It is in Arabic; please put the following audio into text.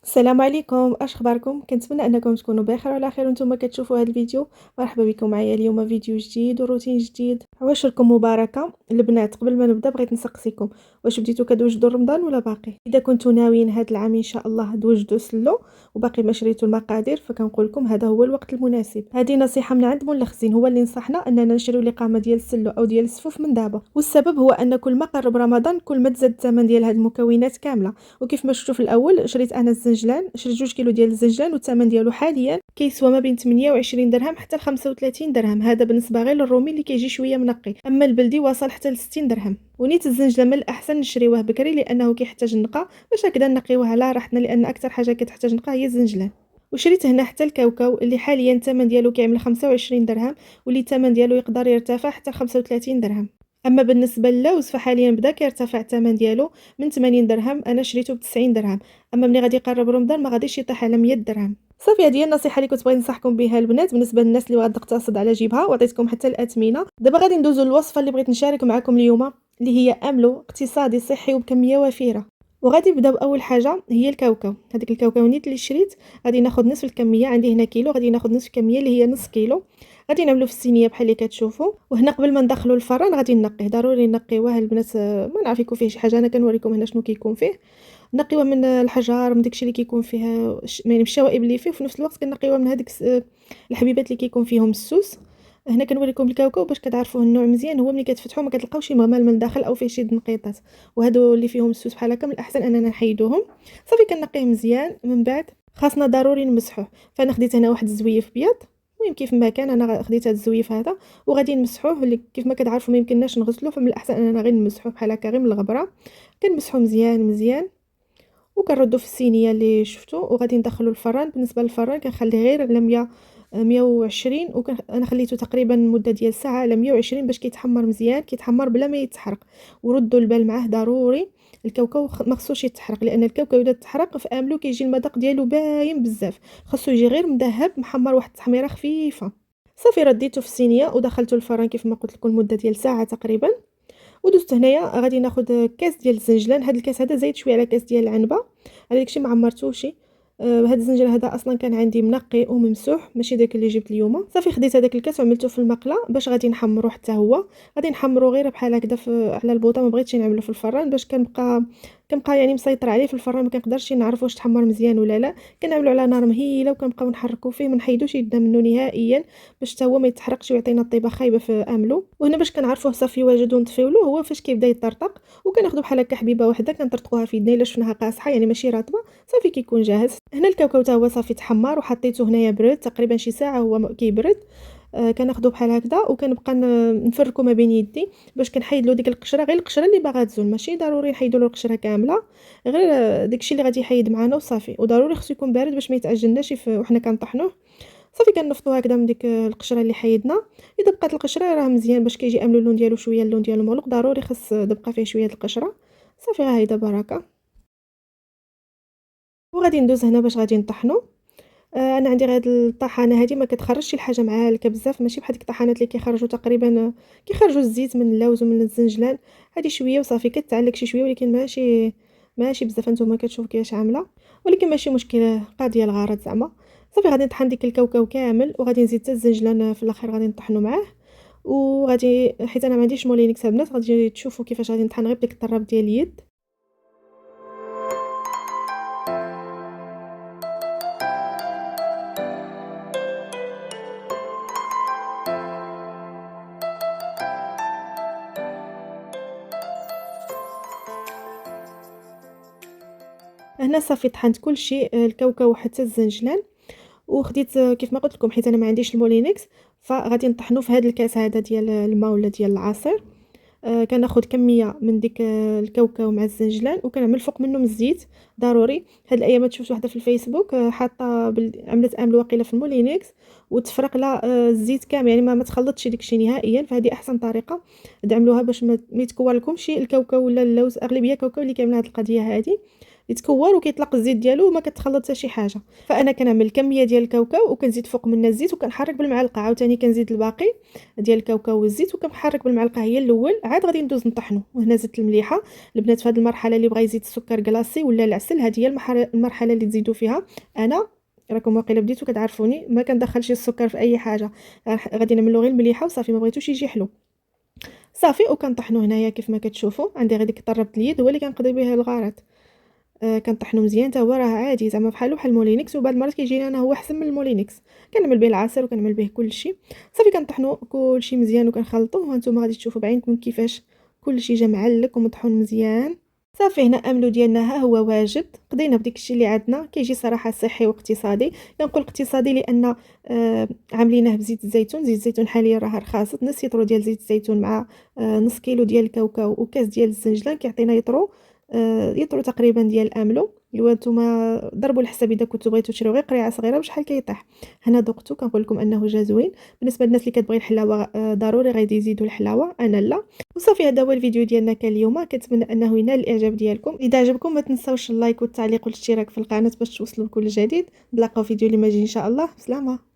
السلام عليكم، اش اخباركم؟ كنتمنى انكم تكونوا بخير وعلى خير وانتم كتشوفوا هذا الفيديو. مرحبا بكم معايا اليوم فيديو جديد وروتين جديد. عواشركم مباركه البنات. قبل ما نبدا بغيت نسقسيكم، واش بديتوا كتوجدوا رمضان ولا باقي؟ اذا كنتوا ناويين هذا العام ان شاء الله توجدوا سلو وباقي ما شريتوا المقادير، فكنقول لكم هذا هو الوقت المناسب. هذه نصيحه من عند مولا خزين، هو اللي نصحنا اننا نشريو الاقامه ديال السلو او ديال السفوف من دابا، والسبب هو ان كل ما قرب رمضان كل ما تزاد الثمن ديال هذه المكونات كامله. وكيف ما شفتوا في الاول شريت انا الزنجلان، شريت 2 كيلو ديال الزنجلان والثمن ديالو حاليا كيسوى ما بين 28 درهم حتى ل 35 درهم. هذا بالنسبه غير للرومي اللي كيجي شويه منقي، اما البلدي وصل حتى ل 60 درهم. ونيت الزنجلان من الاحسن نشريوه بكري لانه كيحتاج النقا باش هكذا نقيوه على راحتنا، لان اكثر حاجه كتحتاج نقا هي الزنجلان. وشريت هنا حتى الكاوكاو اللي حاليا الثمن ديالو كيعمل 25 درهم، واللي الثمن ديالو يقدر يرتفع حتى ل 35 درهم. اما بالنسبه للوز فحاليا بدا كيرتفع الثمن ديالو من 80 درهم، انا شريته ب 90 درهم. اما ملي غادي يقرب رمضان ما غاديش يطيح على 100 درهم. صافي، هذه هي النصيحه اللي كنت بغيت ننصحكم بها البنات بالنسبه للناس اللي غادا تقتصد على جيبها، وعطيتكم حتى الاثمنه. دابا غادي ندوزو للوصفه اللي بغيت نشارك معكم اليوم، اللي هي املو اقتصادي صحي وبكميه وفيره. وغادي نبداو باول حاجه هي الكاوكاو. هذيك الكاوكاونيت اللي شريت غادي ناخذ نصف الكميه، عندي هنا كيلو، غادي ناخذ نصف الكميه اللي هي نص كيلو. غادي نعملو في الصينيه بحال اللي كتشوفوا. وهنا قبل ما ندخلو الفران غادي نقيه، ضروري نقيوه البنات. ما نعرف يكون فيه شي حاجه، انا كنوريكم هنا شنو كيكون فيه. نقيوه من الحجر، من داكشي اللي كيكون فيه يعني الشوائب اللي فيه، وفي نفس الوقت كنقيوه من هذيك الحبيبات اللي كيكون فيهم السوس. هنا كنوريكم الكاوكاو باش كتعرفوا النوع مزيان، هو ملي كتفتحوه ما كتلقاوش شي مغمال من الداخل او فيه شي تنقيطات، وهادو اللي فيهم السوس بحال هكا من الاحسن اننا نحيدوهم. صافي كنقيه مزيان. من بعد خاصنا ضروري نمسحوه، فانا خديت هنا واحد الزويف بيض. المهم كيف ما كان انا خديت هذا الزويف هذا وغادي نمسحوه. اللي كيف ما كتعرفوا ما يمكنناش نغسلوه، فمن الاحسن اننا غير نمسحوه بحال هكا غير من الغبره. كنمسحوه مزيان مزيان وكنردو في الصينيه اللي شفتو، وغادي ندخلو الفران. بالنسبه للفران كنخليه غير على 120، انا خليته تقريبا مده ديال ساعه على 120 باش كيتحمر مزيان، كيتحمر بلا ما يتحرق. وردوا البال معاه ضروري، الكاوكاو ما خصوش يتحرق، لان الكاوكاو اذا تحرق في املو كيجي المذاق ديالو باين بزاف. خصو يجي غير مذهب محمر، واحد التحميره خفيفه. صافي رديته في الصينيه ودخلته الفران كيف ما قلت لكم المده ديال ساعه تقريبا. ودوزت هنايا غادي ناخذ كاس ديال الزنجلان. هذا الكاس هذا زايد شويه على كاس ديال العنبه، على داكشي ما عمرتوش. هذا الزنجل هذا اصلا كان عندي منقي وممسوح، ماشي داك اللي جبت اليوم. صافي خديت هذاك الكاس وعملته في المقله باش غادي نحمرو حتى هو. غادي نحمرو غير بحال هكذا على البوطه، ما بغيتش نعملو في الفران باش كنبقى يعني مسيطر عليه في الفران، ما كنقدرش نعرف واش تحمر مزيان ولا لا. كنعملو على نار مهيله وكنبقاو نحركو فيه، ما نحيدوش يدنا منه نهائيا باش حتى هو ما يتحرقش ويعطينا الطيبه خايبه في املو. وهنا باش كنعرفوه صافي واجد ونطفيو له هو فاش كيبدا يطرطق، وكناخذوا بحال هكا حبيبه واحده كنطرطقوها في يدنا الا شفناها قاصحه يعني ماشي رطبه. صافي كيكون جاهز. هنا الكاوكاو تا هو صافي تحمر وحطيته هنايا برد تقريبا شي ساعه هو كيبرد. كناخذو بحال هكذا وكنبقى نفركو ما بين يدي باش كنحيد له ديك القشره، غير القشره اللي باغا تزول، ماشي ضروري نحيدوا له القشره كامله، غير داكشي اللي غادي يحيد معنا وصافي. وضروري خصو يكون بارد باش ما يتعجنناش وحنا كنطحنوه. صافي كنفضوا هكذا من ديك القشره اللي حيدنا. اذا بقات القشره راه مزيان باش كيجي املو اللون ديالو شويه، اللون ديالو مغلق، ضروري خاص تبقى فيه شويه القشره. صافي ها هيدا بركه. وغادي ندوز هنا باش غادي نطحنو. انا عندي غير هاد الطحانه هادي ما كتخرجش الحاجه معاها هلكا بزاف، ماشي بحال ديك الطحانات اللي كيخرجوا تقريبا كيخرجوا الزيت من اللوز ومن الزنجلان. هادي شويه وصافي كتعلق شي شويه، ولكن ماشي بزاف. نتوما كتشوفوا كيفاش عامله، ولكن ماشي مشكل، قاضيه الغرض زعما. صافي غادي نطحن ديك الكاوكاو كامل وغادي نزيد حتى الزنجلان في الاخر غادي نطحنوا معاه. وغادي حيت انا ما عنديش مولينكس البنات غادي تشوفوا كيفاش غادي نطحن غير بديك الطراب ديال اليد. هنا صافي طحنت كلشي، الكاوكاو حتى الزنجلان. وخديت كيف ما قلت لكم حيت انا ما عنديش المولينكس، فغادي نطحنو في هذا الكاس هذا ديال الماء ولا ديال العصير. كناخذ كميه من ديك الكاوكاو مع الزنجلان وكنعمل فوق منهم الزيت. ضروري هاد الايامات شفت وحده في الفيسبوك حاطه عملت امل واقيله في المولينكس وتفرق لها الزيت كامل، يعني ما تخلطش داكشي نهائيا. فهذه احسن طريقه تعملوها باش ما يتكور لكمش الكاوكاو ولا اللوز. اغلبيه كاوكاو اللي كيعمل هاد القضيه هذه. يتكور وكيطلق الزيت ديالو وما كتخلط حتى شي حاجه. فانا كنعمل كميه ديال الكاوكاو وكنزيد فوق منها الزيت وكنحرك بالمعلقه، عاوتاني كنزيد الباقي ديال الكاوكاو والزيت وكنحرك بالمعلقه هي الاول، عاد غادي ندوز نطحنو. وهنا زدت المليحه. البنات في هذه المرحله اللي بغا يزيد السكر كلاصي ولا العسل، هذه هي المرحله اللي تزيدوا فيها. انا راكم واقيلا بديتو كتعرفوني ما كندخلش السكر في اي حاجه، غادي نعملو غير المليحه وصافي، ما بغيتوش يجي حلو صافي. وكنطحنو هنايا كيف ما كتشوفوا، عندي غير ديك طربت اليد هو اللي كنقضي به الغرض. كنطحنو مزيان حتى هو راه عادي زعما بحال المولينكس، وبعض المرات كيجيني انا هو احسن من المولينكس. كنعمل به العصير وكنعمل به كلشي صافي. كنطحنو كلشي مزيان وكنخلطوه، وانتم غادي تشوفوا بعينكم كيفاش كلشي جا معلك ومطحون مزيان. صافي هنا املو ديالنا ها هو واجد. قضينا بديك الشيء اللي عندنا، كيجي صراحه صحي واقتصادي. كنقول اقتصادي لان عاملينه بزيت الزيتون. زيت الزيتون حاليا راه رخاص، نص يطرو ديال زيت الزيتون مع نص كيلو ديال الكاوكاو وكاس ديال الزنجلان كيعطينا يطرو تقريبا ديال الاملو. ايوا نتوما ضربوا الحساب اذا كنتو بغيتو تشريو غير قريعه صغيره وشحال كيطيح. هنا ذقتو كنقول لكم انه جا زوين. بالنسبه للناس اللي كتبغي الحلاوه ضروري غادي يزيدوا الحلاوه، انا لا. وصافي هذا هو الفيديو ديالنا كان اليوم. كنتمنى انه ينال الاعجاب ديالكم. اذا عجبكم ما تنساوش اللايك والتعليق والاشتراك في القناه باش توصلوا بكل جديد. نتلاقاو فيديو اللي ما جاي ان شاء الله. بسلامه.